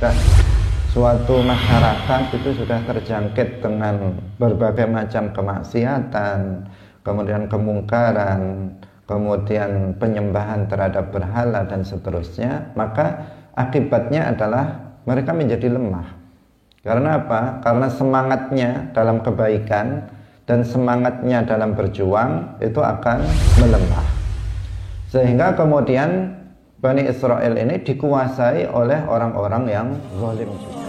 sudah suatu masyarakat itu sudah terjangkit dengan berbagai macam kemaksiatan, kemudian kemungkaran, kemudian penyembahan terhadap berhala dan seterusnya, maka akibatnya adalah mereka menjadi lemah. Karena apa? Karena semangatnya dalam kebaikan dan semangatnya dalam berjuang itu akan melemah. Sehingga kemudian Bani Israel ini dikuasai oleh orang-orang yang zalim juga.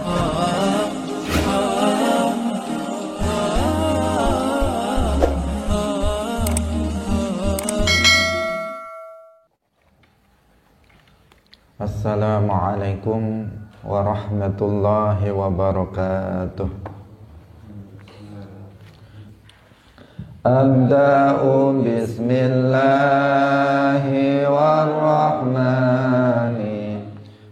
Assalamualaikum warahmatullahi wabarakatuh. Abda'u bismillahi warrahmani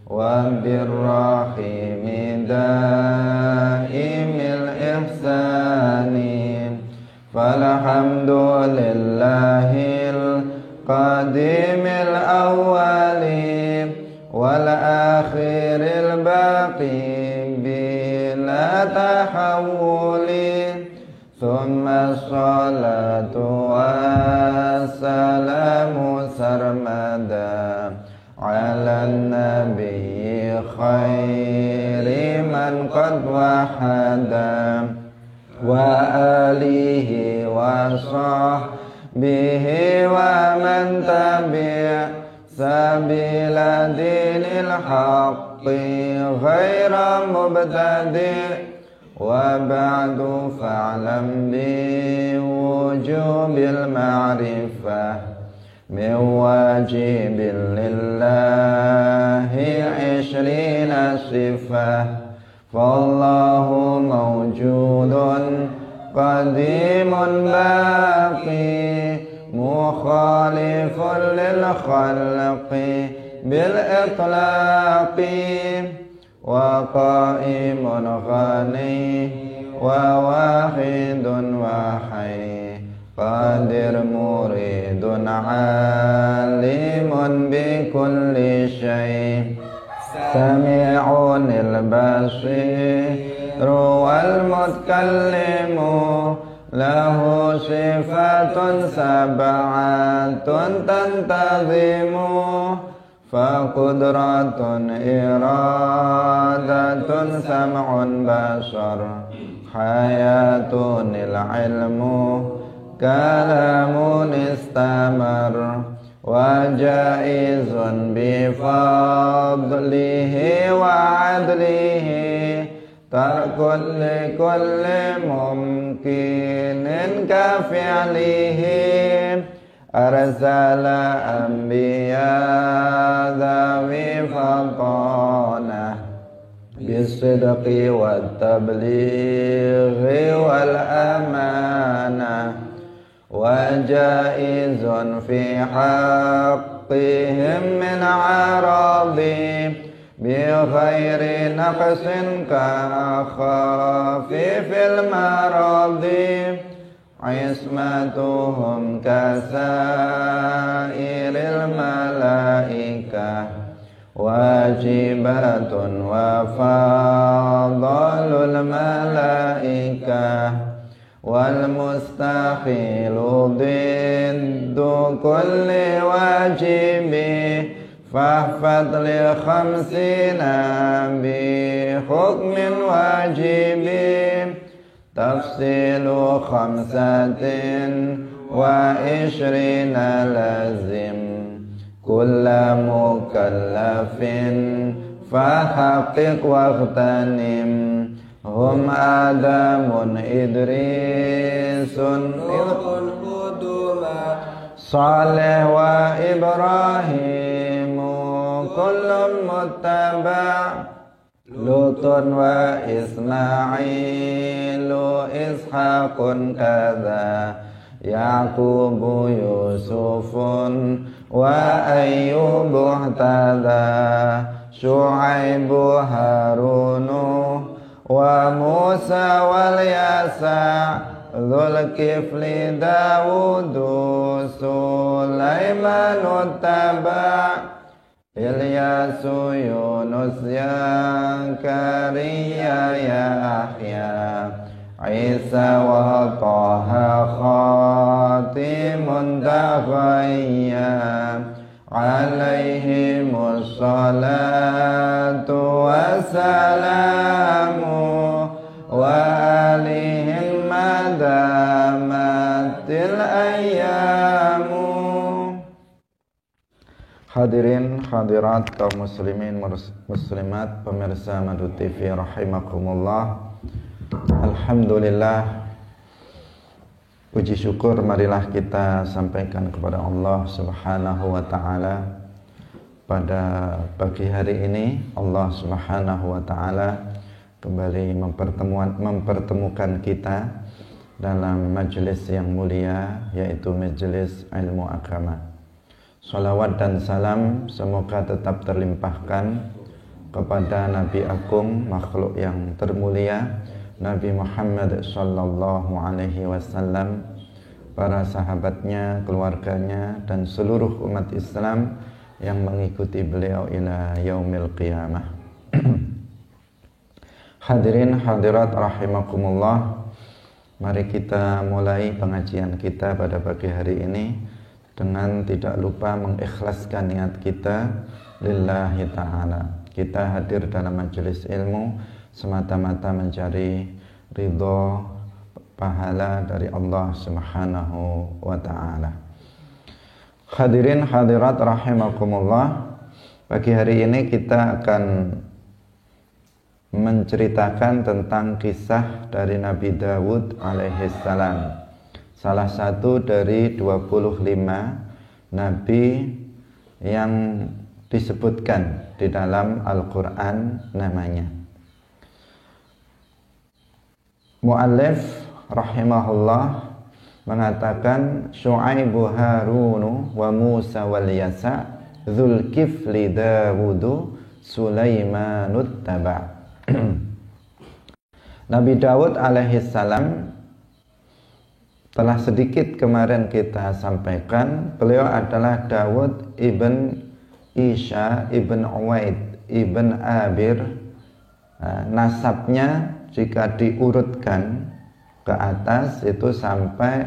wabirrahimi daimil ihsani falhamdulillahil qadimil awwali wal akhiril baqi bila tahawuli thumma salatu wassalamu sarmada ala nabiyyi khairi man qad wahada wa alihi wa sahbihi wa man tabi'a sabila dinil haqqi ghaira mubtadi' wa ba'du fa'lam bi wujubil ma'rifah min wajibin lillahi 'ishrina sifah fallahu mawjudun qadimun baqi mukhalifun lil khalqi bil itlaqi wa qa'imun ghani wa wahidun wahai qadir muridun alimun bi kulli syai sami'un il basiru wal mutakallimu lahu sifatun sab'atun tantazimu faqudratun iradatun sam'un basar hayatun ilmu kalamun istamar wa jaizun bifadlihi wa adlihi tarkul likulli mumkinin kafi'lihi arsala anbiya dhawi fatanah bisidqi wat tablighi wal amanah wa jaizun fi haqqihim min aradi bi khairi naqsin ka khafifil maradi ismatuhum kasairil malaikah wajibatun wa fadalul malaikah wal mustakhilu diddu kulli wajibi fahfad li khamsina bi hukmin wajibi tafsilu khamsatin wa ishrina lazim kulla mukallafin fahaqqiq waqtanim hum adamun idrisun salih wa ibrahimu kullum muttaba' Lutun wa Ismailu Ishaqun kadha Yaqubu Yusufun wa Ayyubu tada Syu'aibu Harunu wa Musa wal Yasa Dzulkifli Dawudu Sulaimanu taba Ilyasu Yunus Zakariya Yahya Isa wa Taha khatimun taghayyab alaihimus salatu wassalamu wa alihim madamatil ayyamu. Hadirin hadirat kaum muslimin muslimat pemirsa Madu TV rahimakumullah. Alhamdulillah, puji syukur marilah kita sampaikan kepada Allah Subhanahu wa taala. Pada pagi hari ini Allah Subhanahu wa taala kembali mempertemukan kita dalam majelis yang mulia, yaitu majelis ilmu agama. Salawat dan salam semoga tetap terlimpahkan kepada Nabi Agung, makhluk yang termulia, Nabi Muhammad sallallahu alaihi wasallam, para sahabatnya, keluarganya, dan seluruh umat Islam yang mengikuti beliau ila yaumil qiyamah. Hadirin hadirat rahimakumullah, mari kita mulai pengajian kita pada pagi hari ini dengan tidak lupa mengikhlaskan niat kita lillahi ta'ala. Kita hadir dalam majelis ilmu semata-mata mencari ridho pahala dari Allah Subhanahu wa ta'ala. Hadirin hadirat rahimakumullah, pagi hari ini kita akan menceritakan tentang kisah dari Nabi Dawud alaihissalam, salah satu dari 25 nabi yang disebutkan di dalam Al-Quran namanya. Mu'allif rahimahullah mengatakan Syu'aibu Harunu wa Musa wal Yasa Dzulkifli Dawudu Sulaimanut Taba. Nabi Dawud alaihissalam telah sedikit kemarin kita sampaikan, beliau adalah Dawud ibn Isha ibn Uwaid ibn Abir. Nasabnya jika diurutkan ke atas itu sampai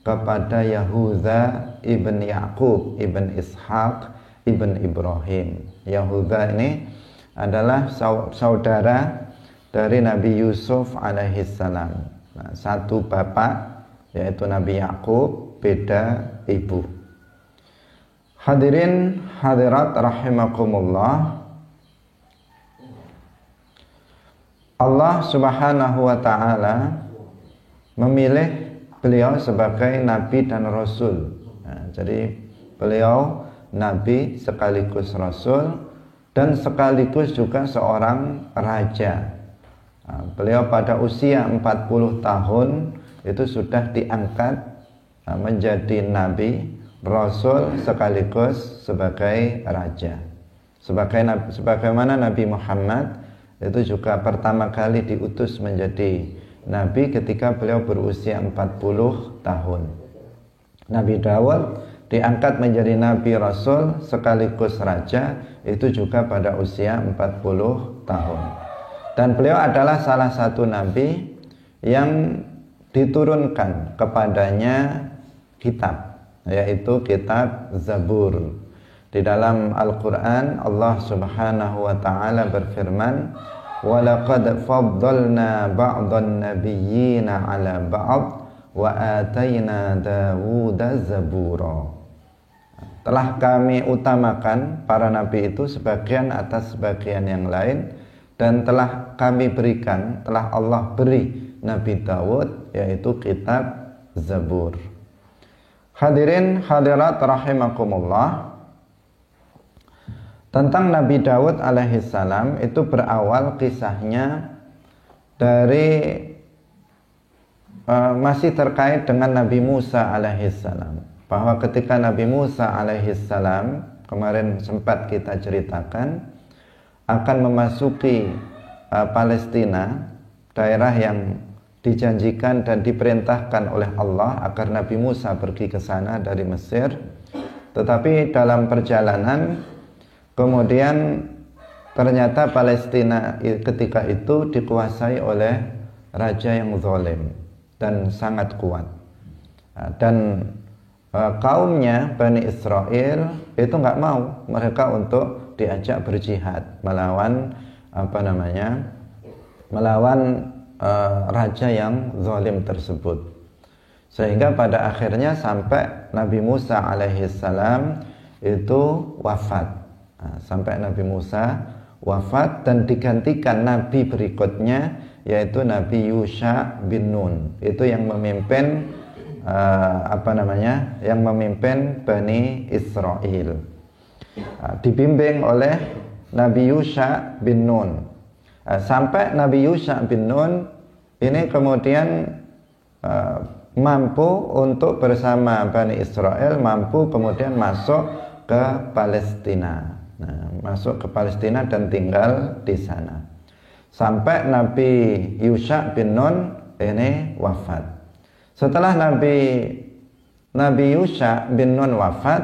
kepada Yahuda ibn Yakub ibn Ishaq ibn Ibrahim. Yahuda ini adalah saudara dari Nabi Yusuf alaihissalam. Satu bapak, yaitu Nabi Yakub, beda ibu. Hadirin hadirat rahimakumullah, Allah Subhanahu wa ta'ala memilih beliau sebagai nabi dan rasul. Jadi beliau nabi sekaligus rasul dan sekaligus juga seorang raja. Beliau pada usia 40 tahun itu sudah diangkat menjadi nabi, rasul sekaligus sebagai raja. Sebagaimana Nabi Muhammad itu juga pertama kali diutus menjadi nabi ketika beliau berusia 40 tahun. Nabi Dawud diangkat menjadi nabi, rasul sekaligus raja itu juga pada usia 40 tahun. Dan beliau adalah salah satu nabi yang diturunkan kepadanya kitab, yaitu kitab Zabur. Di dalam Al-Quran Allah Subhanahu wa ta'ala berfirman, وَلَقَدْ فَضَّلْنَا بَعْضَ النَّبِيِّينَ عَلَى بَعْضٍ وَآتَيْنَا دَاوُودَ زَبُورًا. Telah kami utamakan para nabi itu sebagian atas sebagian yang lain, dan telah kami berikan, telah Allah beri Nabi Dawud yaitu kitab Zabur. Hadirin hadirat rahimakumullah, tentang Nabi Dawud alaihissalam itu berawal kisahnya dari masih terkait dengan Nabi Musa alaihissalam. Bahwa ketika Nabi Musa alaihissalam kemarin sempat kita ceritakan akan memasuki Palestina, daerah yang dijanjikan dan diperintahkan oleh Allah agar Nabi Musa pergi ke sana dari Mesir. Tetapi dalam perjalanan Kemudian ternyata Palestina ketika itu dikuasai oleh raja yang zalim dan sangat kuat. Dan kaumnya Bani Israel itu nggak mau mereka untuk diajak berjihad melawan melawan raja yang zalim tersebut. Sehingga pada akhirnya sampai Nabi Musa alaihissalam itu wafat. Sampai Nabi Musa wafat dan digantikan nabi berikutnya, yaitu Nabi Yusha bin Nun. Itu yang memimpin yang memimpin Bani Israel. Dibimbing oleh Nabi Yusha bin Nun. Sampai Nabi Yusha bin Nun ini kemudian mampu untuk bersama Bani Israel, mampu kemudian masuk ke Palestina. Masuk ke Palestina dan tinggal di sana. Sampai Nabi Yusha bin Nun ini wafat. Setelah Nabi Yusha bin Nun wafat,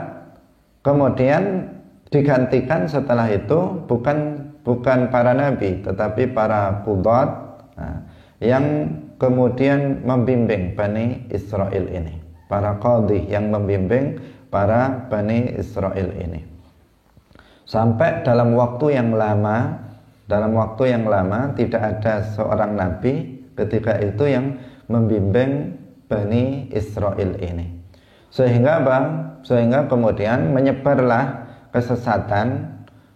kemudian digantikan setelah itu bukan para nabi, tetapi para qudhat yang kemudian membimbing Bani Israel ini, para qadhi yang membimbing para Bani Israel ini. Sampai dalam waktu yang lama tidak ada seorang nabi ketika itu yang membimbing Bani Israel ini. Sehingga kemudian menyebarlah kesesatan,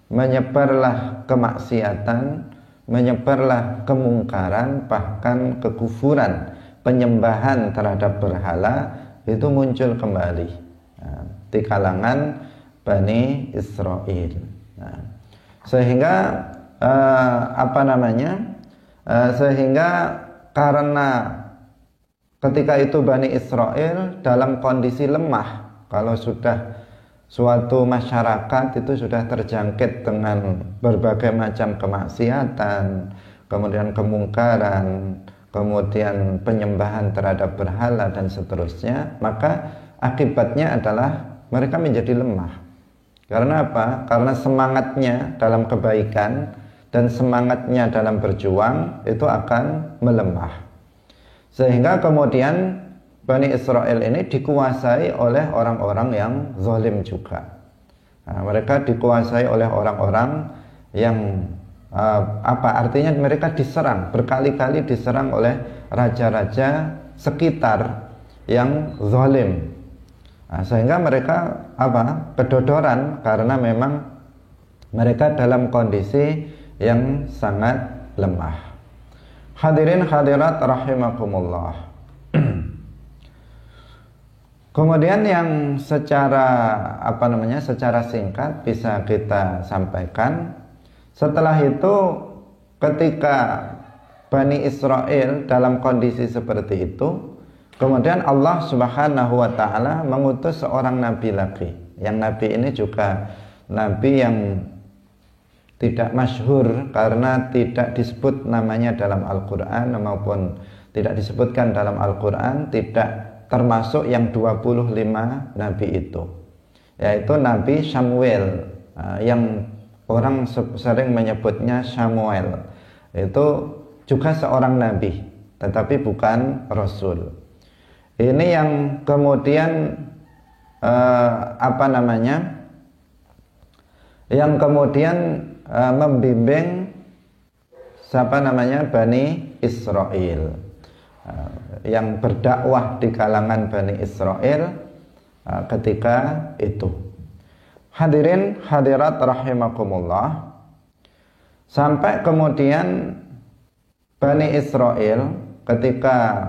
menyebarlah kemaksiatan, menyebarlah kemungkaran, bahkan kekufuran, penyembahan terhadap berhala itu muncul kembali di kalangan Bani Israel. Sehingga sehingga karena ketika itu Bani Israel dalam kondisi lemah, kalau sudah suatu masyarakat itu sudah terjangkit dengan berbagai macam kemaksiatan, kemudian kemungkaran, kemudian penyembahan terhadap berhala dan seterusnya, maka akibatnya adalah mereka menjadi lemah. Karena apa? Karena semangatnya dalam kebaikan dan semangatnya dalam berjuang itu akan melemah. Sehingga kemudian Bani Israel ini dikuasai oleh orang-orang yang zalim juga. Mereka dikuasai oleh orang-orang yang artinya mereka diserang, berkali-kali diserang oleh raja-raja sekitar yang zalim. Sehingga mereka kedodoran karena memang mereka dalam kondisi yang sangat lemah. Hadirin hadirat rahimakumullah. Kemudian yang secara singkat bisa kita sampaikan, setelah itu ketika Bani Israel dalam kondisi seperti itu, kemudian Allah Subhanahu wa ta'ala mengutus seorang nabi lagi. Yang nabi ini juga nabi yang tidak masyhur karena tidak disebut namanya dalam Al-Quran maupun tidak disebutkan dalam Al-Quran, tidak termasuk yang 25 nabi itu, yaitu Nabi Samuel, yang orang sering menyebutnya Samuel. Itu juga seorang nabi tetapi bukan rasul. Ini yang kemudian membimbing Bani Israel, yang berdakwah di kalangan Bani Israel ketika itu. Hadirin hadirat rahimakumullah, sampai kemudian Bani Israel ketika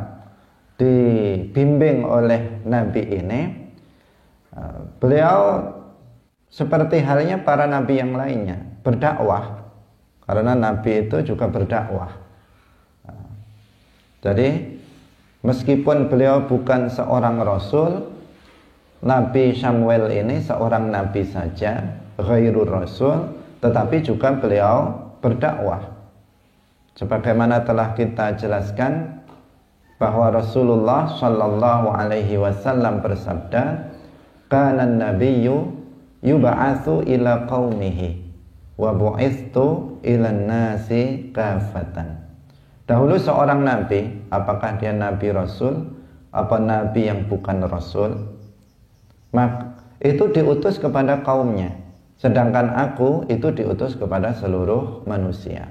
dibimbing oleh nabi ini, beliau seperti halnya para nabi yang lainnya berdakwah, karena nabi itu juga berdakwah. Jadi meskipun beliau bukan seorang rasul, Nabi Samuel ini seorang nabi saja, ghairur rasul, tetapi juga beliau berdakwah. Sebagaimana telah kita jelaskan bahwa Rasulullah sallallahu alaihi wasallam bersabda, "Kana an-nabiyyu yub'atsu ila qaumihi wa bu'istu ila nasi kafatan. Dahulu seorang nabi, apakah dia nabi rasul, apa nabi yang bukan rasul, maka itu diutus kepada kaumnya. Sedangkan aku itu diutus kepada seluruh manusia.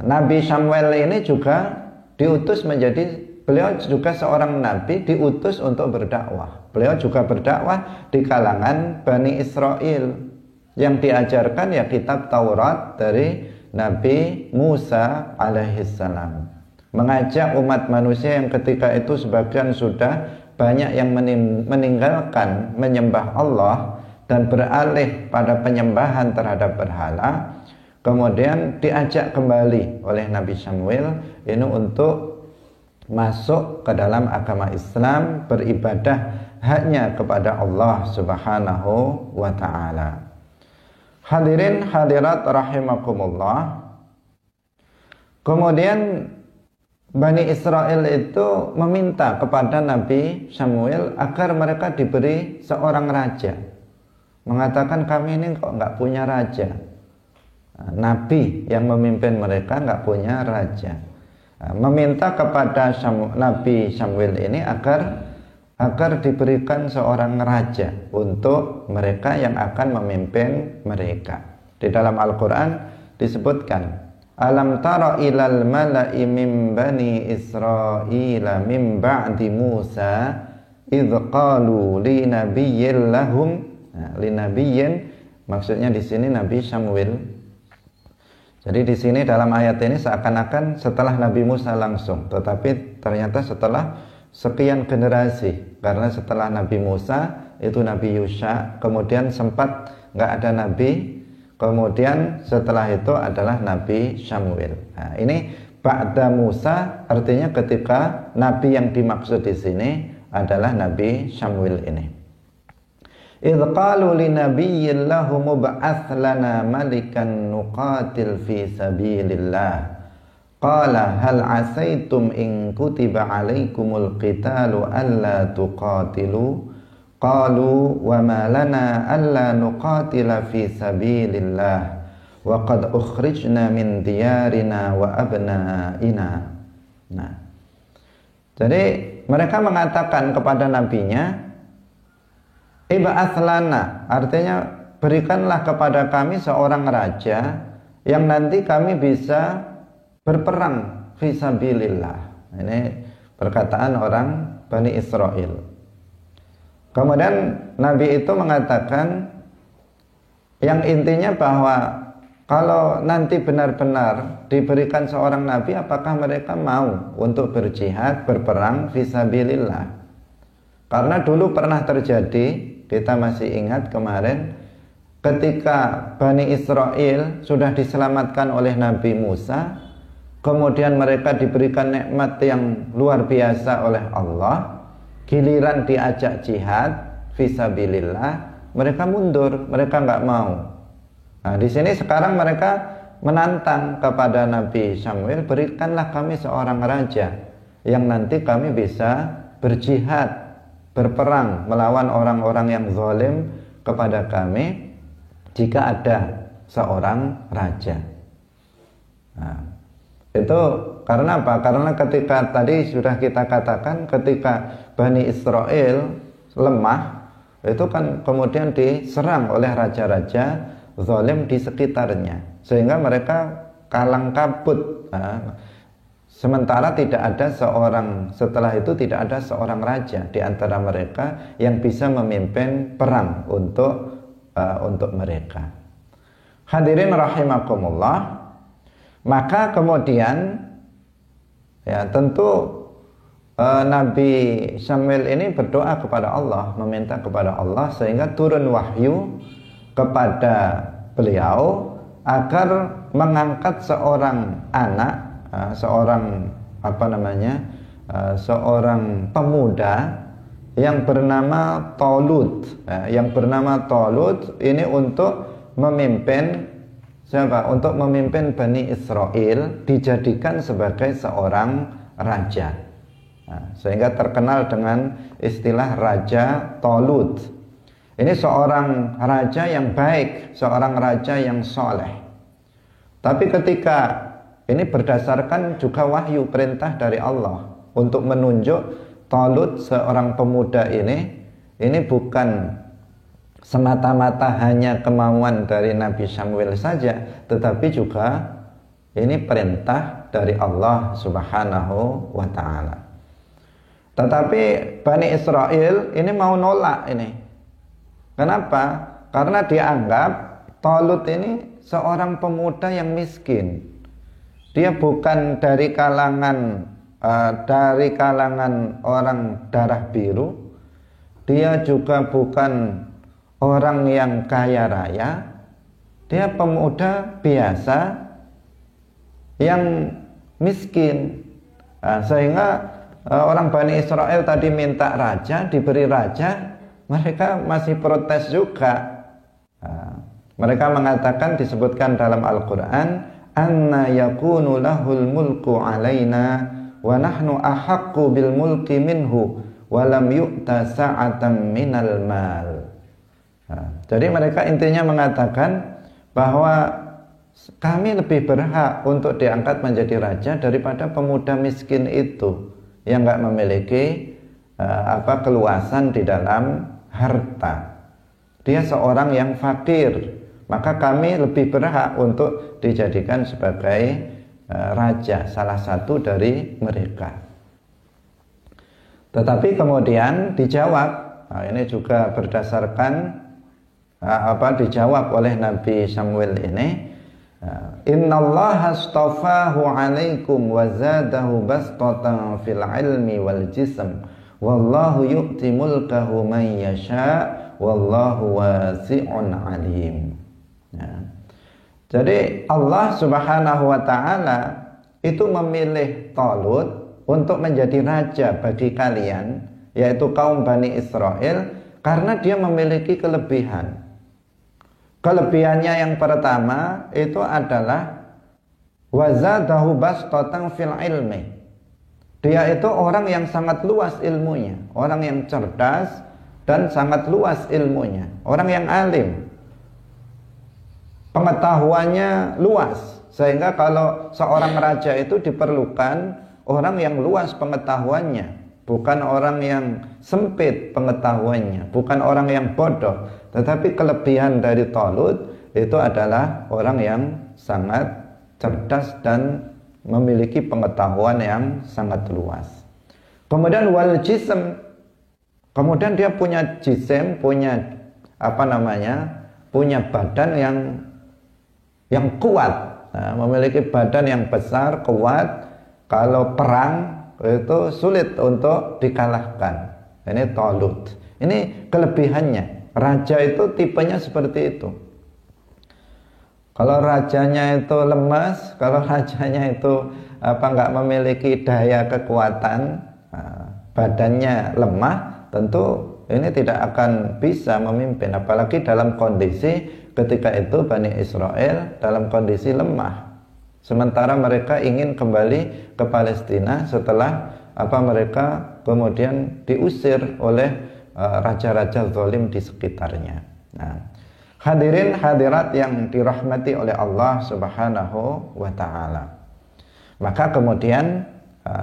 Nabi Samuel ini juga diutus menjadi, beliau juga seorang nabi diutus untuk berdakwah. Beliau juga berdakwah di kalangan Bani Israel. Yang diajarkan ya kitab Taurat dari Nabi Musa alaihissalam, mengajak umat manusia yang ketika itu sebagian sudah banyak yang meninggalkan menyembah Allah dan beralih pada penyembahan terhadap berhala. Kemudian diajak kembali oleh Nabi Samuel ini untuk masuk ke dalam agama Islam, beribadah hanya kepada Allah Subhanahu wa ta'ala. Hadirin hadirat rahimakumullah. Kemudian Bani Israel itu meminta kepada Nabi Samuel agar mereka diberi seorang raja. Mengatakan kami ini kok nggak punya raja. Nabi yang memimpin mereka nggak punya raja. Meminta kepada Nabi Samuel ini agar diberikan seorang raja untuk mereka yang akan memimpin mereka. Di dalam Al-Quran disebutkan, Alam tara ilal mala'i min bani Israila min ba'di Musa idh qalu li nabiyyin lahum. Li nabiyyin maksudnya di sini Nabi Samuel. Jadi di sini dalam ayat ini seakan-akan setelah Nabi Musa langsung, tetapi ternyata setelah sekian generasi, karena setelah Nabi Musa itu Nabi Yusha, kemudian sempat nggak ada Nabi, kemudian setelah itu adalah Nabi Samuel. Nah, ini ba'da Musa artinya ketika Nabi yang dimaksud di sini adalah Nabi Samuel ini. Idh qalu li nabiyyin lahum mub'ats lana malikan nuqatil fi sabilillah. Qala hal asaitum in kutiba alaikumul qitalu alla tuqatilu. Qalu wa ma lana alla nuqatila fi sabilillah wa qad ukhrijna min diyarina wa abnaina. Nah, jadi mereka mengatakan kepada nabinya, ib'ats lana, artinya berikanlah kepada kami seorang raja yang nanti kami bisa berperang fisabilillah. Ini perkataan orang Bani Israel. Kemudian Nabi itu mengatakan yang intinya bahwa kalau nanti benar-benar diberikan seorang Nabi, apakah mereka mau untuk berjihad, berperang fisabilillah? Karena dulu pernah terjadi, kita masih ingat kemarin, ketika Bani Israel sudah diselamatkan oleh Nabi Musa, kemudian mereka diberikan nikmat yang luar biasa oleh Allah, giliran diajak jihad fisabilillah, mereka mundur, mereka nggak mau. Nah, di sini sekarang mereka menantang kepada Nabi Samuel, berikanlah kami seorang raja yang nanti kami bisa berjihad, berperang melawan orang-orang yang zalim kepada kami jika ada seorang raja. Nah, itu karena apa? Karena ketika tadi sudah kita katakan, ketika Bani Israel lemah, itu kan kemudian diserang oleh raja-raja zalim di sekitarnya, sehingga mereka kalang kabut. Nah, sementara tidak ada seorang, setelah itu tidak ada seorang raja di antara mereka yang bisa memimpin perang untuk mereka. Hadirin rahimakumullah. Maka kemudian ya tentu Nabi Samuel ini berdoa kepada Allah, meminta kepada Allah sehingga turun wahyu kepada beliau agar mengangkat seorang anak, seorang seorang pemuda yang bernama Talut, yang bernama Talut ini untuk memimpin siapa? Untuk memimpin Bani Israel, dijadikan sebagai seorang raja. Nah, sehingga terkenal dengan istilah Raja Talut. Ini seorang raja yang baik, seorang raja yang soleh. Tapi ketika ini berdasarkan juga wahyu perintah dari Allah untuk menunjuk Talut seorang pemuda ini bukan semata-mata hanya kemauan dari Nabi Samuel saja, tetapi juga ini perintah dari Allah Subhanahu wa ta'ala. Tetapi Bani Israel ini mau nolak ini. Kenapa? Karena dianggap Talut ini seorang pemuda yang miskin. Dia bukan dari kalangan orang darah biru. Dia juga bukan orang yang kaya raya. Dia pemuda biasa yang miskin. Sehingga orang Bani Israel tadi minta raja, diberi raja, mereka masih protes juga. Mereka mengatakan, disebutkan dalam Al-Quran, anna yakunu lahul mulku alaina wa nahnu ahaqqu bil mulki minhu wa lam yu'ta sa'atan minal mal. Jadi mereka intinya mengatakan bahwa kami lebih berhak untuk diangkat menjadi raja daripada pemuda miskin itu yang enggak memiliki keluasan di dalam harta. Dia seorang yang fakir, maka kami lebih berhak untuk dijadikan sebagai raja, salah satu dari mereka. Tetapi kemudian dijawab, ini juga berdasarkan dijawab oleh Nabi Samuel ini, innallaha astafahu alaikum wa zadahu bastatan fil ilmi wal jism wallahu yu'ti mulkahu man yasha wallahu wasi'un alim. Jadi Allah Subhanahu wa ta'ala itu memilih Talut untuk menjadi raja bagi kalian, yaitu kaum Bani Israel, karena dia memiliki kelebihan. Kelebihannya yang pertama itu adalah wazadahu bastatan fil ilmi. Dia itu orang yang sangat luas ilmunya, orang yang cerdas dan sangat luas ilmunya, orang yang alim. Pengetahuannya luas, sehingga kalau seorang raja itu diperlukan orang yang luas pengetahuannya, bukan orang yang sempit pengetahuannya, bukan orang yang bodoh. Tetapi kelebihan dari Talut itu adalah orang yang sangat cerdas dan memiliki pengetahuan yang sangat luas. Kemudian wal jism, kemudian dia punya jisim, punya punya badan yang kuat, memiliki badan yang besar, kuat. Kalau perang itu sulit untuk dikalahkan. Ini Talut. Ini kelebihannya. Raja itu tipenya seperti itu. Kalau rajanya itu lemas, kalau rajanya itu nggak memiliki daya kekuatan, badannya lemah, tentu ini tidak akan bisa memimpin. Apalagi dalam kondisi ketika itu Bani Israel dalam kondisi lemah. Sementara mereka ingin kembali ke Palestina setelah mereka kemudian diusir oleh raja-raja zalim di sekitarnya. Hadirin hadirat yang dirahmati oleh Allah Subhanahu wa ta'ala. Maka kemudian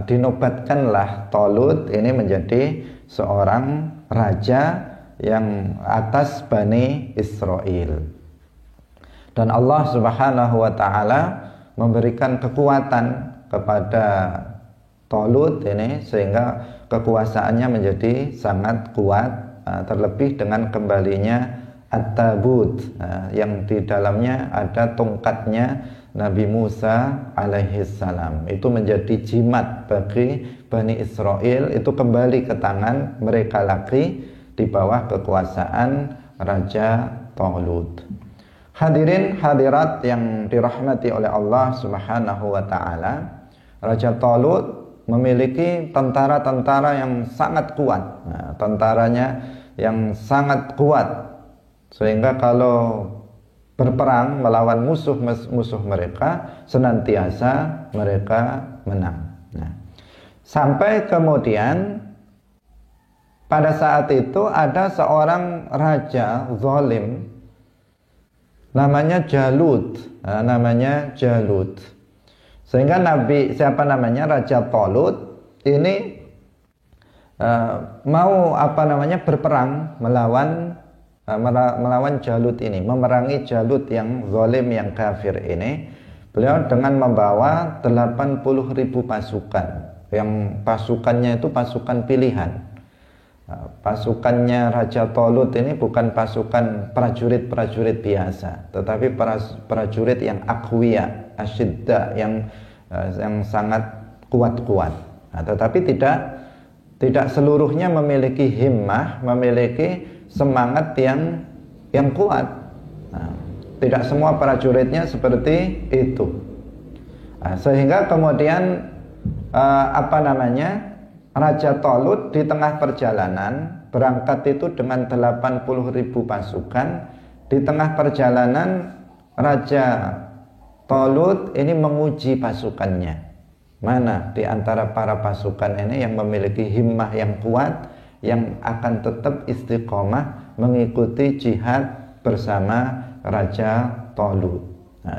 dinobatkanlah Talut ini menjadi seorang raja yang atas Bani Israel. Dan Allah Subhanahu wa ta'ala memberikan kekuatan kepada Talut ini sehingga kekuasaannya menjadi sangat kuat, terlebih dengan kembalinya At-Tabut yang di dalamnya ada tongkatnya Nabi Musa alaihissalam. Itu menjadi jimat bagi Bani Israel, itu kembali ke tangan mereka lagi di bawah kekuasaan Raja Talut. Hadirin hadirat yang dirahmati oleh Allah Subhanahu wa ta'ala, Raja Talut memiliki tentara-tentara yang sangat kuat. Tentaranya yang sangat kuat, sehingga kalau berperang melawan musuh-musuh mereka senantiasa mereka menang. Sampai kemudian pada saat itu ada seorang raja zalim namanya Jalut. Sehingga Raja Talut ini mau berperang melawan Jalut ini, memerangi Jalut yang zalim, yang kafir ini. Beliau dengan membawa 80.000 pasukan, yang pasukannya itu pasukan pilihan. Pasukannya Raja Talut ini bukan pasukan prajurit-prajurit biasa, tetapi prajurit yang aqwiya, asyidda, yang sangat kuat-kuat. Tetapi tidak seluruhnya memiliki himmah, memiliki semangat yang kuat. Tidak semua prajuritnya seperti itu. Sehingga kemudian Raja Talut di tengah perjalanan berangkat itu dengan 80.000 pasukan. Di tengah perjalanan Raja Talut ini menguji pasukannya. Mana di antara para pasukan ini yang memiliki himmah yang kuat, yang akan tetap istiqomah mengikuti jihad bersama Raja Talut.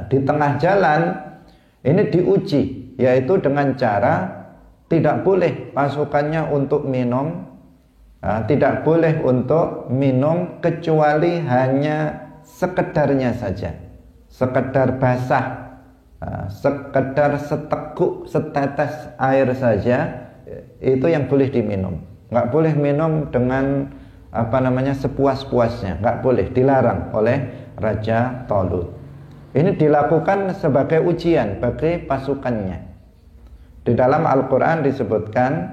Di tengah jalan ini diuji, yaitu dengan cara tidak boleh pasukannya untuk minum, tidak boleh untuk minum kecuali hanya sekedarnya saja, sekedar basah, sekedar setetes air saja, itu yang boleh diminum. Nggak boleh minum dengan sepuas-puasnya, nggak boleh, dilarang oleh Raja Talut. Ini dilakukan sebagai ujian bagi pasukannya. Di dalam Al-Quran disebutkan,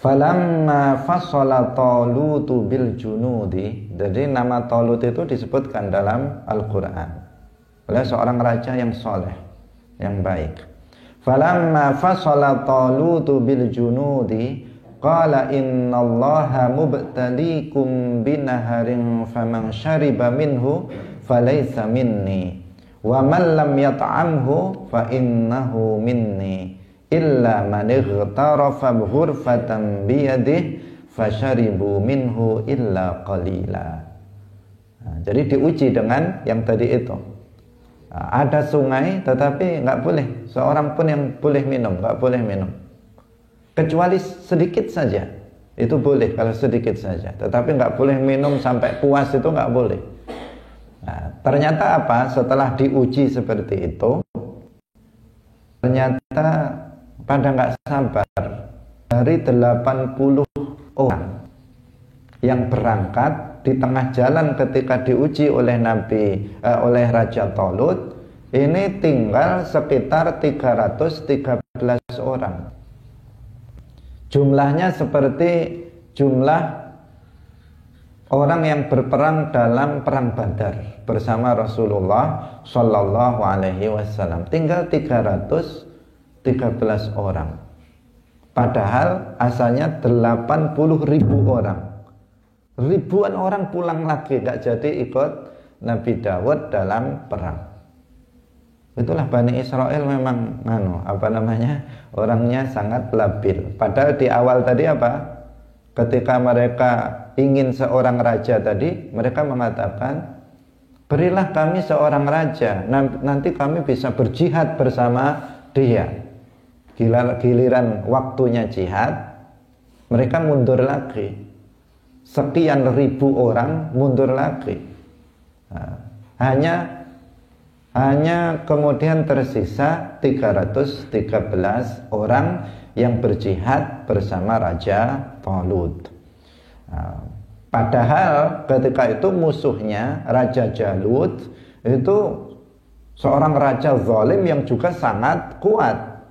falamma fasala Talutu bil junudi. Jadi nama Talut itu disebutkan dalam Al-Quran oleh seorang raja yang soleh, yang baik. Falamma fasala Talutu bil junudi qala innallaha mubtalikum binaharin faman syariba minhu falaysa minni wa man lam yat'amhu fa innahu minni illa man ightarafa ghurfatan biyadihi fasyaribu minhu illa qalila. Jadi diuji dengan yang tadi itu. Ada sungai tetapi nggak boleh, seorang pun yang boleh minum, nggak boleh minum kecuali sedikit saja. Itu boleh kalau sedikit saja, tetapi nggak boleh minum sampai puas, itu nggak boleh. Ternyata apa? Setelah diuji seperti itu, ternyata pada nggak sabar, dari 80 orang yang berangkat di tengah jalan ketika diuji oleh oleh Raja Talut, ini tinggal sekitar 313 orang. Jumlahnya seperti jumlah orang yang berperang dalam perang Badar bersama Rasulullah Shallallahu Alaihi Wasallam. Tinggal 313 orang. Padahal asalnya 80.000 orang. Ribuan orang pulang lagi, gak jadi ikut Nabi Dawud dalam perang. Itulah Bani Israel memang orangnya sangat labil. Padahal di awal tadi apa? Ketika mereka ingin seorang raja tadi, mereka mengatakan, berilah kami seorang raja, nanti kami bisa berjihad bersama dia. Giliran waktunya jihad, mereka mundur lagi. Sekian ribu orang mundur lagi. Hanya kemudian tersisa 313 orang yang berjihad bersama Raja Talut. Padahal ketika itu musuhnya Raja Jalut itu seorang raja zalim yang juga sangat kuat,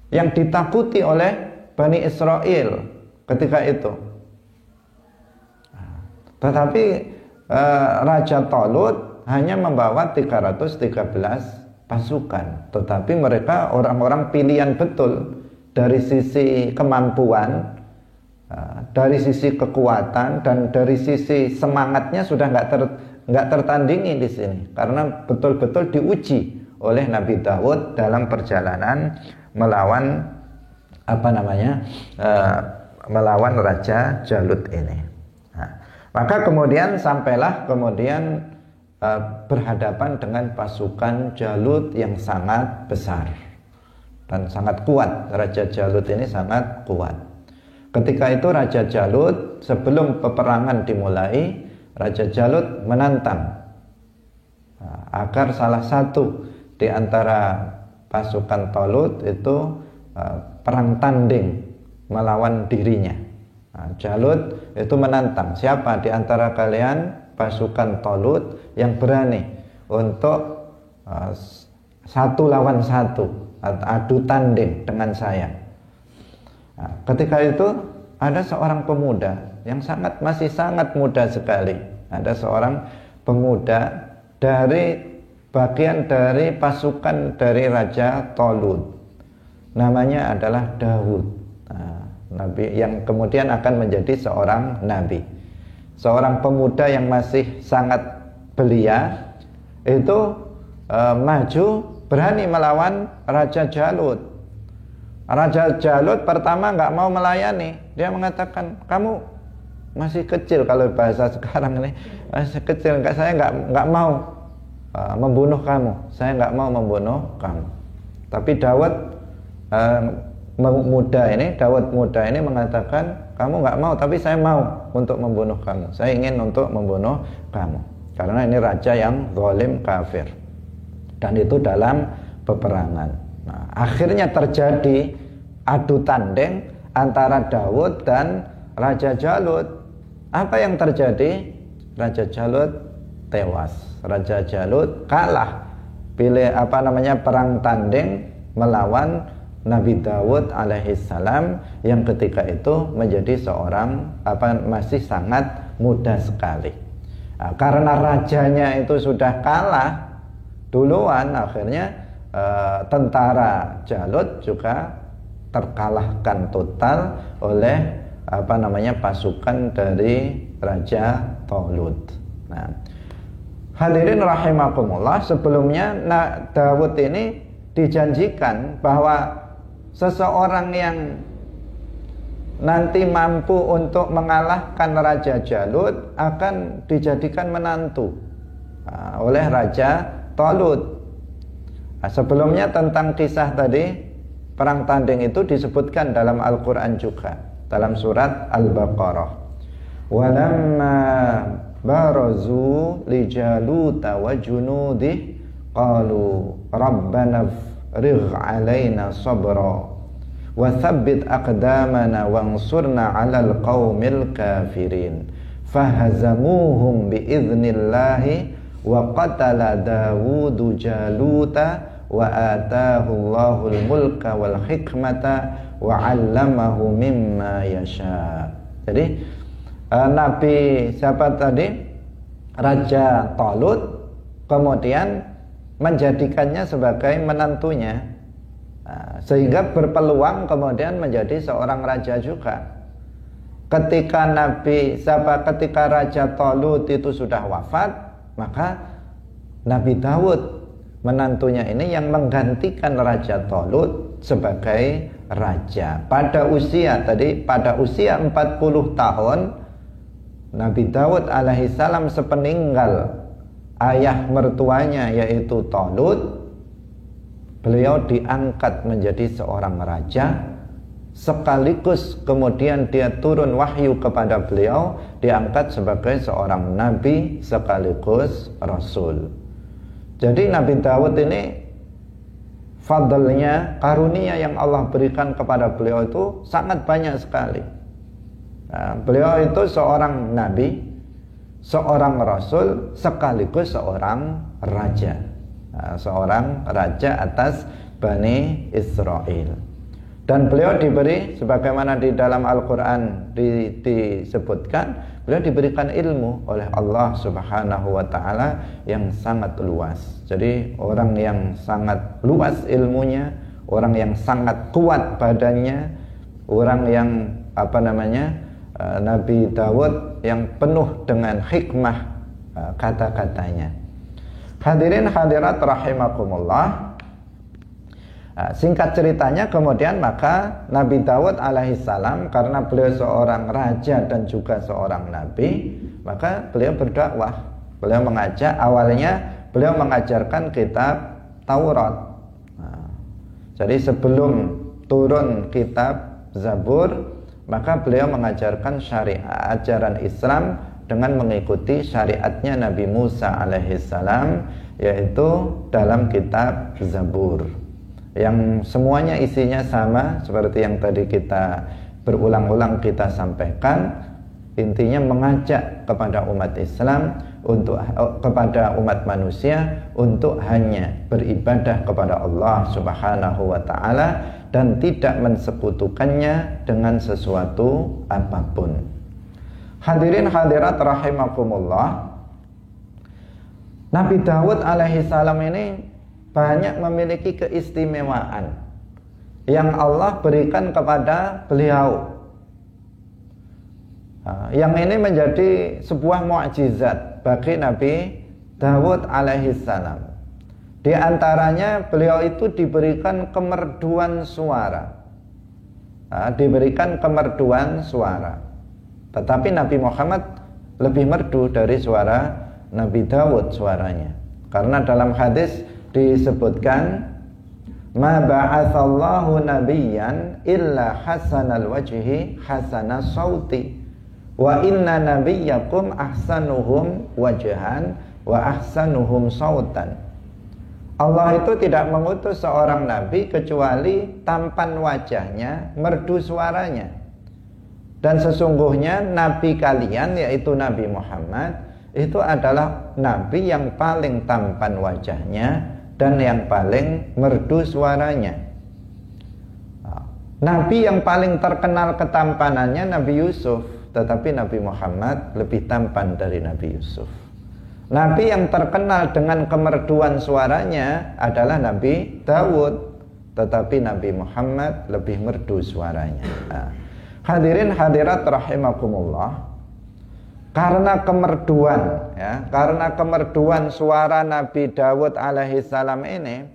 yang ditakuti oleh Bani Israel ketika itu. Tetapi Raja Talut hanya membawa 313 pasukan, tetapi mereka orang-orang pilihan betul dari sisi kemampuan, dari sisi kekuatan, dan dari sisi semangatnya sudah nggak tertandingi di sini, karena betul-betul diuji oleh Nabi Dawud dalam perjalanan melawan melawan Raja Jalut ini. Nah, maka kemudian sampailah berhadapan dengan pasukan Jalut yang sangat besar dan sangat kuat. Raja Jalut ini sangat kuat. Ketika itu Raja Jalut, sebelum peperangan dimulai, Raja Jalut menantang agar salah satu di antara pasukan Talut itu perang tanding melawan dirinya. Jalut itu menantang, siapa di antara kalian pasukan Talut yang berani untuk satu lawan satu, adu tanding dengan saya. Ketika itu ada seorang pemuda yang masih sangat muda sekali. Ada seorang pemuda dari bagian dari pasukan dari Raja Talut. Namanya adalah Daud. Nabi yang kemudian akan menjadi seorang nabi. Seorang pemuda yang masih sangat belia itu maju berani melawan Raja Jalut. Raja Jalut pertama nggak mau melayani. Dia mengatakan, kamu masih kecil, kalau bahasa sekarang ini masih kecil, saya nggak mau membunuh kamu. Saya nggak mau membunuh kamu. Tapi Daud muda ini mengatakan, kamu nggak mau, tapi saya mau untuk membunuh kamu. Saya ingin untuk membunuh kamu. Karena ini raja yang zalim kafir. Dan itu dalam peperangan. Nah, akhirnya terjadi adu tanding antara Daud dan Raja Jalut. Apa yang terjadi? Raja Jalut tewas. Raja Jalut kalah. Perang tanding melawan Nabi Daud alaihissalam yang ketika itu menjadi seorang masih sangat muda sekali. Nah, karena rajanya itu sudah kalah duluan, akhirnya tentara Jalut juga terkalahkan total oleh pasukan dari Raja Talut. Nah, hadirin rahimakumullah, sebelumnya Daud ini dijanjikan bahwa seseorang yang nanti mampu untuk mengalahkan Raja Jalut akan dijadikan menantu oleh Raja Talut. Sebelumnya tentang kisah tadi perang tanding itu disebutkan dalam Al-Quran juga, dalam surat Al-Baqarah. Walamma barazu li Jaluta wa junudih qalu rabbana afrigh alaina sabra wa thabbit aqdamana wansurna 'alal qaumil kafirin fahazamuhum biidznillah wa qatala Dawudu Jaluta wa atahu Allahul mulka wal hikmata wa 'allamahu mimma yasha. Jadi Nabi siapa tadi? Raja Talut kemudian menjadikannya sebagai menantunya, sehingga berpeluang kemudian menjadi seorang raja juga. Ketika Raja Talut itu sudah wafat, maka Nabi Daud menantunya ini yang menggantikan Raja Talut sebagai raja. Pada usia 40 tahun Nabi Daud alaihissalam sepeninggal ayah mertuanya yaitu Talut, beliau diangkat menjadi seorang raja, sekaligus kemudian dia turun wahyu kepada beliau, diangkat sebagai seorang nabi sekaligus rasul. Jadi Nabi Daud ini fadlnya, karunia yang Allah berikan kepada beliau itu sangat banyak sekali. Beliau itu seorang nabi, seorang rasul, sekaligus seorang raja. Seorang raja atas Bani Israel. Dan beliau diberi, sebagaimana di dalam Al-Quran disebutkan, beliau diberikan ilmu oleh Allah Subhanahu wa ta'ala yang sangat luas. Jadi orang yang sangat luas ilmunya, orang yang sangat kuat badannya, orang yang Nabi Daud yang penuh dengan hikmah kata-katanya. Hadirin hadirat rahimakumullah, Nah, singkat ceritanya kemudian maka Nabi Daud alaihissalam, karena beliau seorang raja dan juga seorang nabi, maka beliau berdakwah. Beliau mengajak, awalnya beliau mengajarkan kitab Taurat. Nah, jadi sebelum turun kitab Zabur, maka beliau mengajarkan syariat ajaran Islam dengan mengikuti syariatnya Nabi Musa alaihissalam, yaitu dalam kitab Zabur, yang semuanya isinya sama seperti yang tadi kita berulang-ulang kita sampaikan. Intinya mengajak kepada umat Islam, kepada umat manusia untuk hanya beribadah kepada Allah Subhanahu wa taala dan tidak mensekutukannya dengan sesuatu apapun. Hadirin hadirat rahimakumullah, Nabi Daud alaihissalam ini banyak memiliki keistimewaan yang Allah berikan kepada beliau. Yang ini menjadi sebuah mukjizat bagi Nabi Daud alaihissalam. Di antaranya beliau itu diberikan kemerduan suara. Diberikan kemerduan suara. Tetapi Nabi Muhammad lebih merdu dari suara Nabi Daud suaranya. Karena dalam hadis disebutkan, ma ba'atsallahu nabiyyan illa hasanal wajhi hasanas sauti wa inna nabiyyakum ahsanuhum wajhan wa ahsanuhum sautan. Allah itu tidak mengutus seorang nabi kecuali tampan wajahnya, merdu suaranya. Dan sesungguhnya nabi kalian, yaitu Nabi Muhammad, itu adalah nabi yang paling tampan wajahnya dan yang paling merdu suaranya. Nabi yang paling terkenal ketampanannya Nabi Yusuf, tetapi Nabi Muhammad lebih tampan dari Nabi Yusuf. Nabi yang terkenal dengan kemerduan suaranya adalah Nabi Daud, tetapi Nabi Muhammad lebih merdu suaranya. Hadirin hadirat rahimakumullah, karena kemerduan suara Nabi Daud alaihissalam ini,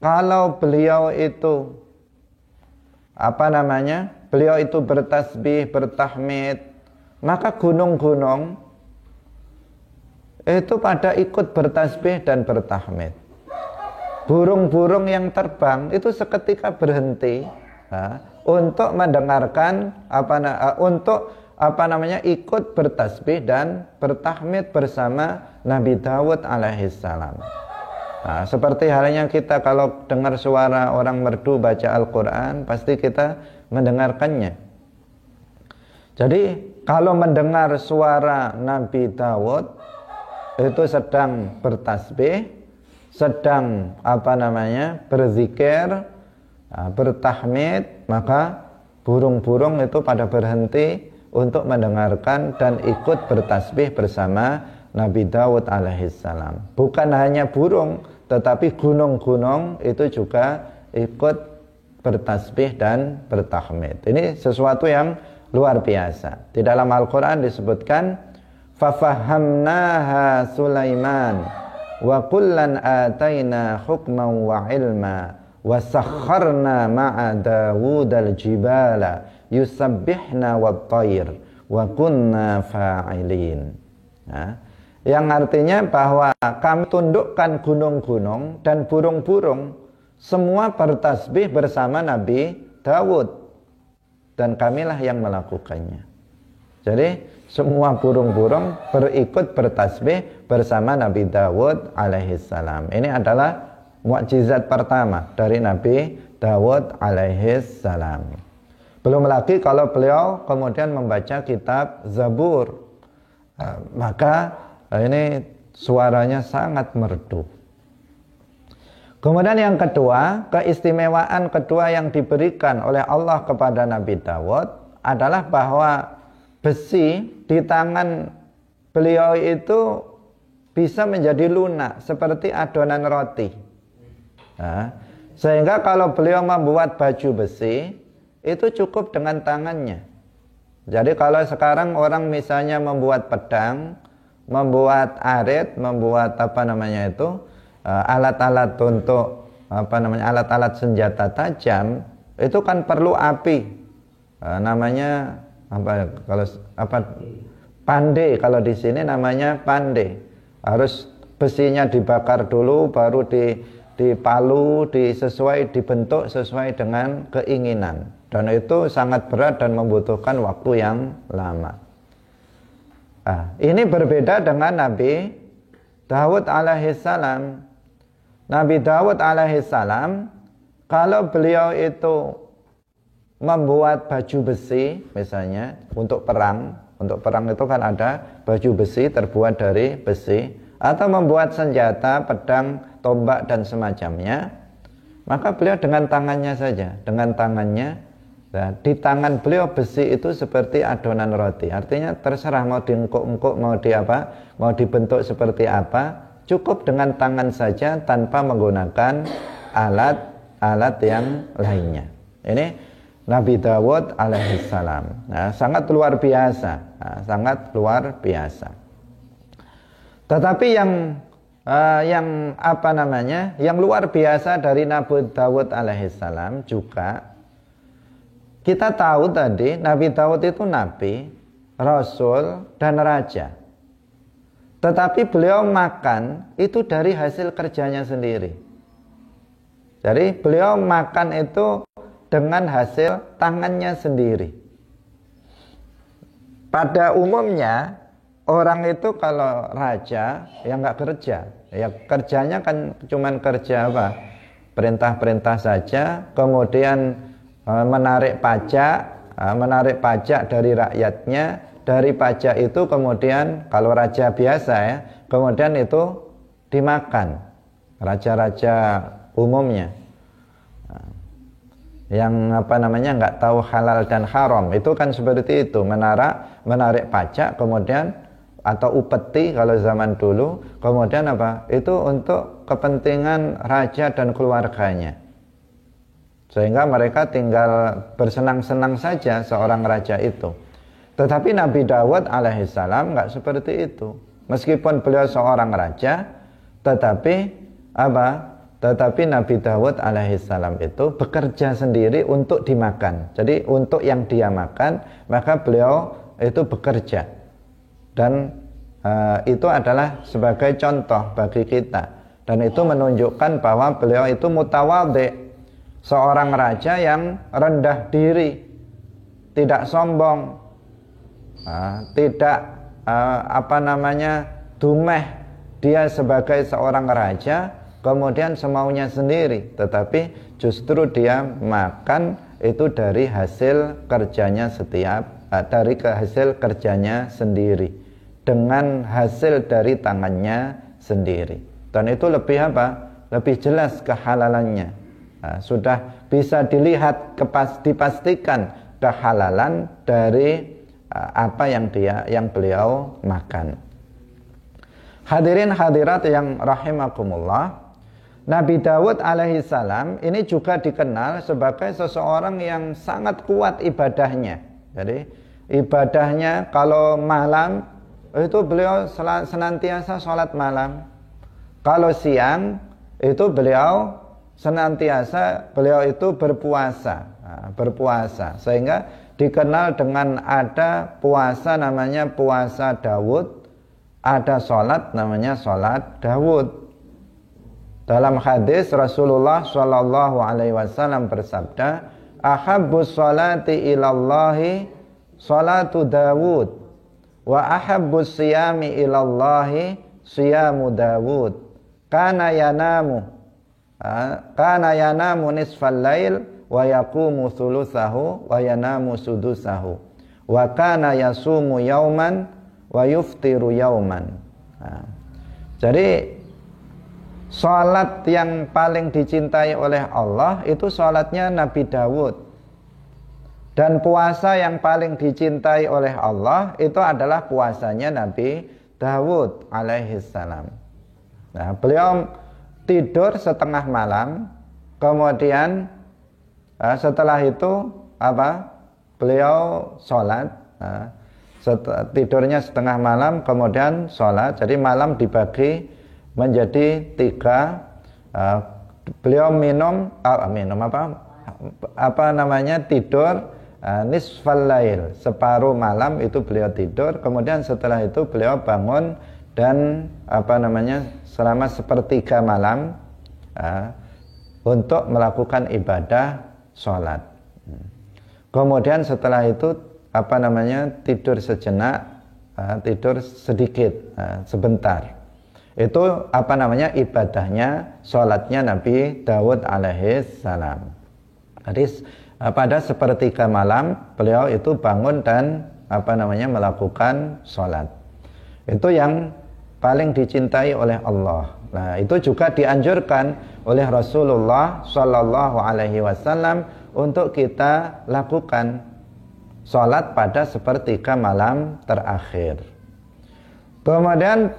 kalau beliau itu beliau itu bertasbih, bertahmid, maka gunung-gunung itu pada ikut bertasbih dan bertahmid. Burung-burung yang terbang itu seketika berhenti untuk mendengarkan ikut bertasbih dan bertahmid bersama Nabi Daud alaihissalam. Seperti halnya kita kalau dengar suara orang merdu baca Al-Quran, pasti kita mendengarkannya. Jadi kalau mendengar suara Nabi Daud itu sedang bertasbih, sedang berzikir, bertahmid, maka burung-burung itu pada berhenti untuk mendengarkan dan ikut bertasbih bersama Nabi Daud alaihissalam. Bukan hanya burung, tetapi gunung-gunung itu juga ikut bertasbih dan bertahmid. Ini sesuatu yang luar biasa. Di dalam Al-Quran disebutkan, fafahamnaha Sulaiman wa kullan ataina hukman wa ilma wa sakharna ma'a Dawud al-jibala yusabbihna wat-tayr wa kunna fa'ilin. Yang artinya bahwa kami tundukkan gunung-gunung dan burung-burung semua bertasbih bersama Nabi Dawud, dan kamilah yang melakukannya. Jadi semua burung-burung berikut bertasbih bersama Nabi Dawud alaihissalam. Ini adalah mukjizat pertama dari Nabi Dawud alaihissalam. Belum lagi kalau beliau kemudian membaca kitab Zabur, maka ini suaranya sangat merdu. Kemudian yang kedua, keistimewaan kedua yang diberikan oleh Allah kepada Nabi Dawud adalah bahwa besi di tangan beliau itu bisa menjadi lunak seperti adonan roti. Sehingga kalau beliau membuat baju besi, itu cukup dengan tangannya. Jadi kalau sekarang orang misalnya membuat pedang, membuat arit, membuat alat-alat untuk alat-alat senjata tajam itu kan perlu api. Namanya pande, kalau di sini namanya pande. Harus besinya dibakar dulu, baru dipalu, dibentuk sesuai dengan keinginan. Dan itu sangat berat dan membutuhkan waktu yang lama. Ini berbeda dengan Nabi Daud alaihissalam. Nabi Daud alaihissalam, kalau beliau itu membuat baju besi misalnya untuk perang itu kan ada baju besi terbuat dari besi, atau membuat senjata, pedang, tombak dan semacamnya, maka beliau dengan tangannya saja, di tangan beliau besi itu seperti adonan roti. Artinya terserah mau diengkuk-engkuk, mau dibentuk seperti apa, cukup dengan tangan saja tanpa menggunakan alat yang lainnya. Ini Nabi Dawud alaihissalam. Sangat luar biasa, Tetapi yang luar biasa dari Nabi Dawud alaihissalam juga, kita tahu tadi Nabi Dawud itu nabi, rasul dan raja. Tetapi beliau makan itu dari hasil kerjanya sendiri. Jadi beliau makan itu dengan hasil tangannya sendiri. Pada umumnya orang itu kalau raja ya nggak kerja, ya kerjanya kan cuman kerja perintah-perintah saja, kemudian menarik pajak dari rakyatnya. Dari pajak itu kemudian kalau raja biasa ya, kemudian itu dimakan. Raja-raja umumnya yang nggak tahu halal dan haram, itu kan seperti itu, menarik pajak kemudian, atau upeti kalau zaman dulu, kemudian itu untuk kepentingan raja dan keluarganya, sehingga mereka tinggal bersenang-senang saja seorang raja itu. Tetapi Nabi Dawud alaihissalam nggak seperti itu. Meskipun beliau seorang raja, tetapi Nabi Dawud alaihissalam itu bekerja sendiri untuk dimakan. Jadi untuk yang dia makan, maka beliau itu bekerja. Dan itu adalah sebagai contoh bagi kita. Dan itu menunjukkan bahwa beliau itu mutawadhi, seorang raja yang rendah diri, tidak sombong, tidak dumeh dia sebagai seorang raja kemudian semaunya sendiri, tetapi justru dia makan itu dari hasil kerjanya hasil kerjanya sendiri, dengan hasil dari tangannya sendiri. Dan itu lebih jelas kehalalannya. Sudah bisa dilihat, dipastikan kehalalan dari apa yang beliau makan. Hadirin hadirat yang rahimakumullah, Nabi Dawud alaihissalam ini juga dikenal sebagai seseorang yang sangat kuat ibadahnya. Jadi ibadahnya kalau malam itu beliau senantiasa sholat malam. Kalau siang itu beliau itu berpuasa, sehingga dikenal dengan ada puasa namanya puasa Dawud, ada sholat namanya sholat Dawud. Dalam hadis Rasulullah Shallallahu Alaihi Wasallam bersabda, ahabbus sholati ilallahi sholatu Dawud, wa ahabbus siyami ilallahi siyamu Dawud. Kana yanamu nisfal lail wa yaqumu thuluthahu wa yanamu sudusahu wa kana yasumu yauman wa yuftiru yauman. Jadi salat yang paling dicintai oleh Allah itu salatnya Nabi Dawud, dan puasa yang paling dicintai oleh Allah itu adalah puasanya Nabi Dawud alaihissalam. Beliau tidur setengah malam, kemudian setelah itu beliau sholat. Tidurnya setengah malam, kemudian sholat. Jadi malam dibagi menjadi 3, beliau tidur nisfal lail, separuh malam itu beliau tidur, kemudian setelah itu beliau bangun dan selama sepertiga malam untuk melakukan ibadah sholat. Kemudian setelah itu tidur sejenak, tidur sedikit, sebentar. Itu ibadahnya, sholatnya Nabi Dawud alaihi salam. Jadi pada sepertiga malam beliau itu bangun dan melakukan sholat. Itu yang paling dicintai oleh Allah. Nah, itu juga dianjurkan oleh Rasulullah Shallallahu Alaihi Wasallam untuk kita lakukan sholat pada sepertiga malam terakhir. Kemudian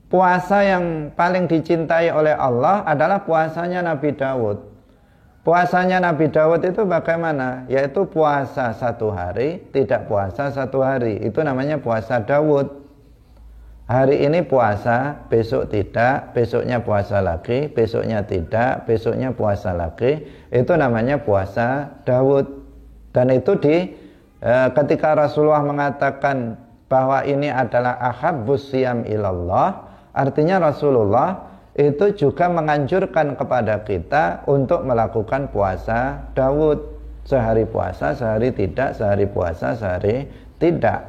puasa yang paling dicintai oleh Allah adalah puasanya Nabi Dawud. Puasanya Nabi Dawud itu bagaimana? Yaitu puasa satu hari, tidak puasa satu hari. Itu namanya puasa Dawud. Hari ini puasa, besok tidak, besoknya puasa lagi, besoknya tidak, besoknya puasa lagi. Itu namanya puasa Dawud. Dan itu ketika Rasulullah mengatakan bahwa ini adalah ahabbus siyam ilallah, artinya Rasulullah itu juga menganjurkan kepada kita untuk melakukan puasa Dawud. Sehari puasa, sehari tidak, sehari puasa, sehari tidak.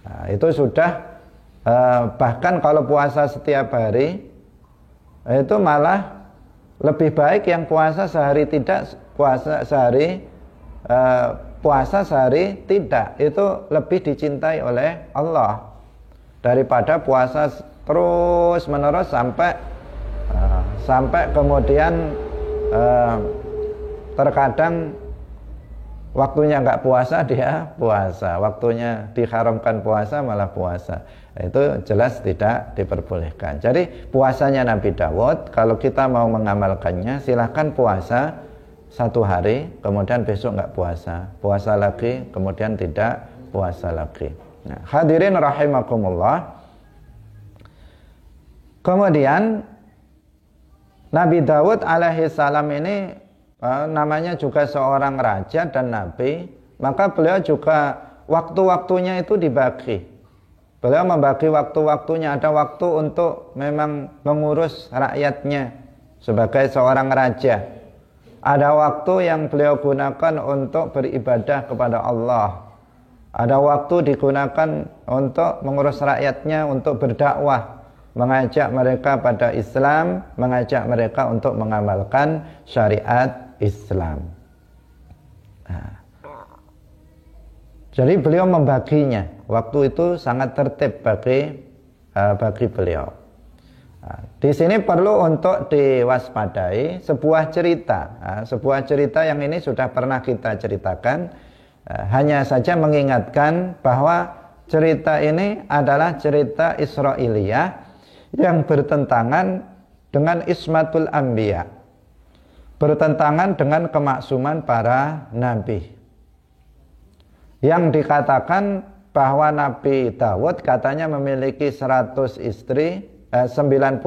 Nah, itu sudah bahkan kalau puasa setiap hari itu malah lebih baik yang puasa sehari tidak, puasa sehari tidak, itu lebih dicintai oleh Allah daripada puasa terus menerus sampai kemudian terkadang waktunya nggak puasa dia puasa, waktunya diharamkan puasa malah puasa. Itu jelas tidak diperbolehkan. Jadi puasanya Nabi Dawud, kalau kita mau mengamalkannya, silahkan puasa satu hari, kemudian besok nggak puasa, puasa lagi, kemudian tidak puasa lagi. Nah, hadirin rahimakumullah. Kemudian Nabi Dawud alaihi salam ini namanya juga seorang raja dan nabi, maka beliau juga waktu-waktunya itu dibagi. Beliau membagi waktu-waktunya, ada waktu untuk memang mengurus rakyatnya sebagai seorang raja. Ada waktu yang beliau gunakan untuk beribadah kepada Allah. Ada waktu digunakan untuk mengurus rakyatnya, untuk berdakwah, mengajak mereka pada Islam, mengajak mereka untuk mengamalkan syariat Islam. Nah, jadi beliau membaginya. Waktu itu sangat tertib bagi beliau. Nah, di sini perlu untuk diwaspadai sebuah cerita yang ini sudah pernah kita ceritakan. Hanya saja mengingatkan bahwa cerita ini adalah cerita Israiliyah yang bertentangan dengan ismatul anbiya, bertentangan dengan kemaksuman para nabi. Yang dikatakan bahwa Nabi Dawud katanya memiliki 100 istri, 99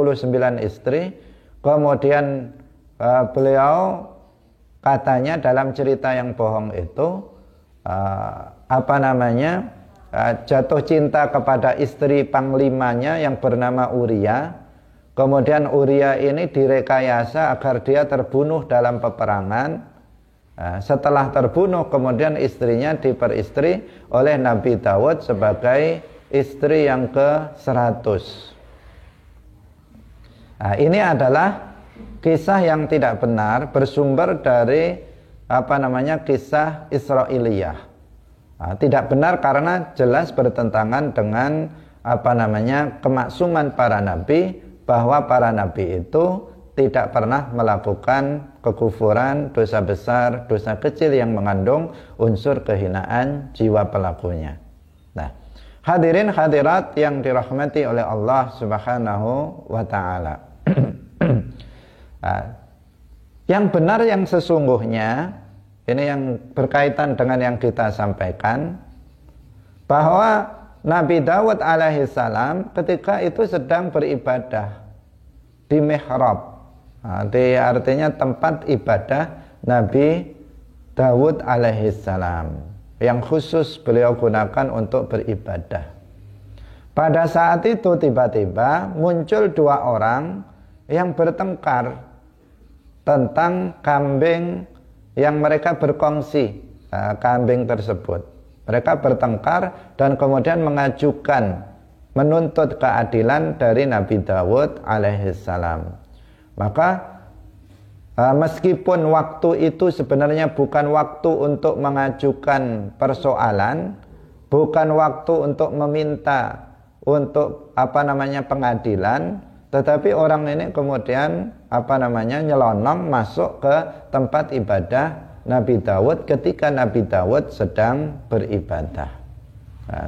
istri. Kemudian beliau katanya dalam cerita yang bohong itu jatuh cinta kepada istri panglimanya yang bernama Uria. Kemudian Uria ini direkayasa agar dia terbunuh dalam peperangan. Setelah terbunuh, kemudian istrinya diperistri oleh Nabi Dawud sebagai istri yang ke-100. Ini adalah kisah yang tidak benar, bersumber dari kisah Israiliyah. Tidak benar karena jelas bertentangan dengan kemaksuman para nabi, bahwa para nabi itu tidak pernah melakukan kekufuran, dosa besar, dosa kecil yang mengandung unsur kehinaan jiwa pelakunya. Nah, hadirin hadirat yang dirahmati oleh Allah Subhanahu wa taala. Yang benar, yang sesungguhnya, ini yang berkaitan dengan yang kita sampaikan, bahwa Nabi Dawud alaihi salam ketika itu sedang beribadah di mihrab. Artinya tempat ibadah Nabi Dawud alaihissalam yang khusus beliau gunakan untuk beribadah. Pada saat itu tiba-tiba muncul dua orang yang bertengkar tentang kambing yang mereka berkongsi kambing tersebut. Mereka bertengkar dan kemudian mengajukan menuntut keadilan dari Nabi Dawud alaihissalam. Maka meskipun waktu itu sebenarnya bukan waktu untuk mengajukan persoalan, bukan waktu untuk meminta untuk pengadilan, tetapi orang ini kemudian nyelonong masuk ke tempat ibadah Nabi Dawud ketika Nabi Dawud sedang beribadah.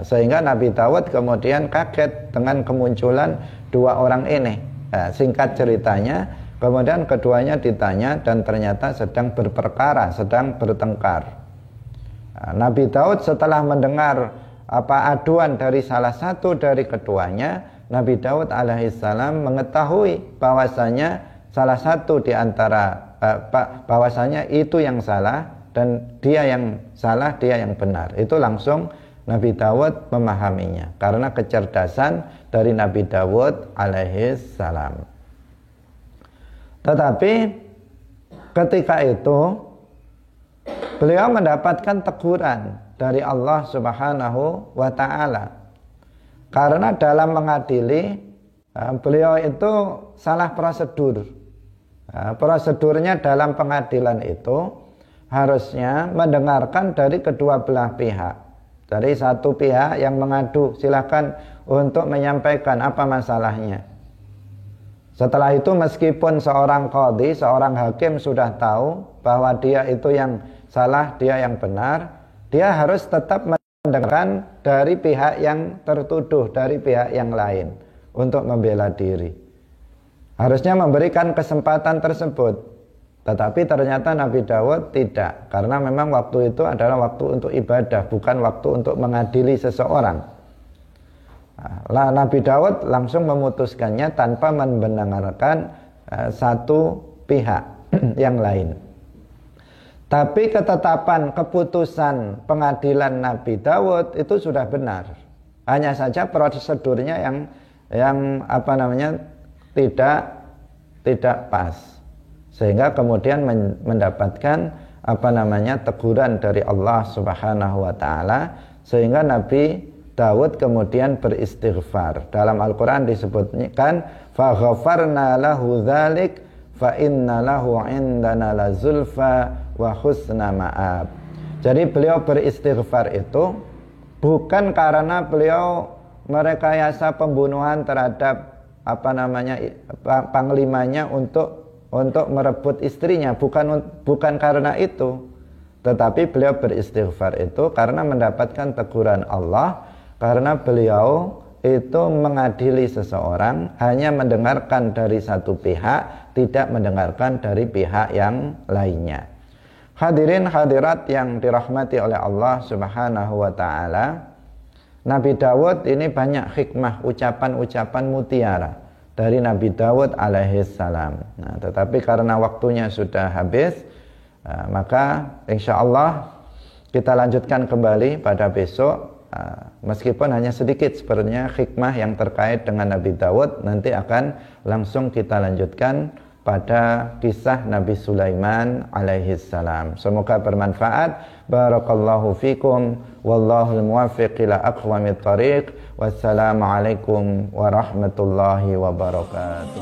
Sehingga Nabi Dawud kemudian kaget dengan kemunculan dua orang ini. Singkat ceritanya, kemudian keduanya ditanya dan ternyata sedang berperkara, sedang bertengkar. Nabi Daud setelah mendengar aduan dari salah satu dari keduanya, Nabi Daud alaihissalam mengetahui bahwasanya salah satu di antara bahwasanya itu yang salah dan dia yang salah, dia yang benar. Itu langsung Nabi Daud memahaminya karena kecerdasan dari Nabi Daud alaihissalam. Tetapi ketika itu beliau mendapatkan teguran dari Allah Subhanahu wa ta'ala. Karena dalam mengadili beliau itu salah prosedur. Prosedurnya dalam pengadilan itu harusnya mendengarkan dari kedua belah pihak. Dari satu pihak yang mengadu, silakan untuk menyampaikan apa masalahnya. Setelah itu meskipun seorang qadhi, seorang hakim sudah tahu bahwa dia itu yang salah, dia yang benar, dia harus tetap mendengarkan dari pihak yang tertuduh, dari pihak yang lain untuk membela diri. Harusnya memberikan kesempatan tersebut. Tetapi ternyata Nabi Dawud tidak, karena memang waktu itu adalah waktu untuk ibadah, bukan waktu untuk mengadili seseorang. Nabi Dawud langsung memutuskannya tanpa mendengarkan satu pihak yang lain. Tapi ketetapan keputusan pengadilan Nabi Dawud itu sudah benar. Hanya saja prosedurnya yang tidak pas. Sehingga kemudian mendapatkan teguran dari Allah Subhanahu wa taala, sehingga Nabi Dawud kemudian beristighfar. Dalam Al-Qur'an disebutkan fa ghafarna lahu dzalik fa inna lahu indana lazulfa wa husna ma'ab. Jadi beliau beristighfar itu bukan karena beliau merekayasa pembunuhan terhadap panglimanya untuk merebut istrinya, bukan karena itu. Tetapi beliau beristighfar itu karena mendapatkan teguran Allah, karena beliau itu mengadili seseorang hanya mendengarkan dari satu pihak, tidak mendengarkan dari pihak yang lainnya. Hadirin hadirat yang dirahmati oleh Allah Subhanahu wa taala, Nabi Dawud ini banyak hikmah, ucapan-ucapan mutiara dari Nabi Dawud alaihissalam. Nah, tetapi karena waktunya sudah habis, maka insya Allah kita lanjutkan kembali pada besok. Meskipun hanya sedikit sebenarnya hikmah yang terkait dengan Nabi Dawud, nanti akan langsung kita lanjutkan pada kisah Nabi Sulaiman alaihissalam. Semoga bermanfaat. Barakallahu fikum, wallahul muwaffiq ila aqwamit thariq. Wassalamualaikum warahmatullahi wabarakatuh.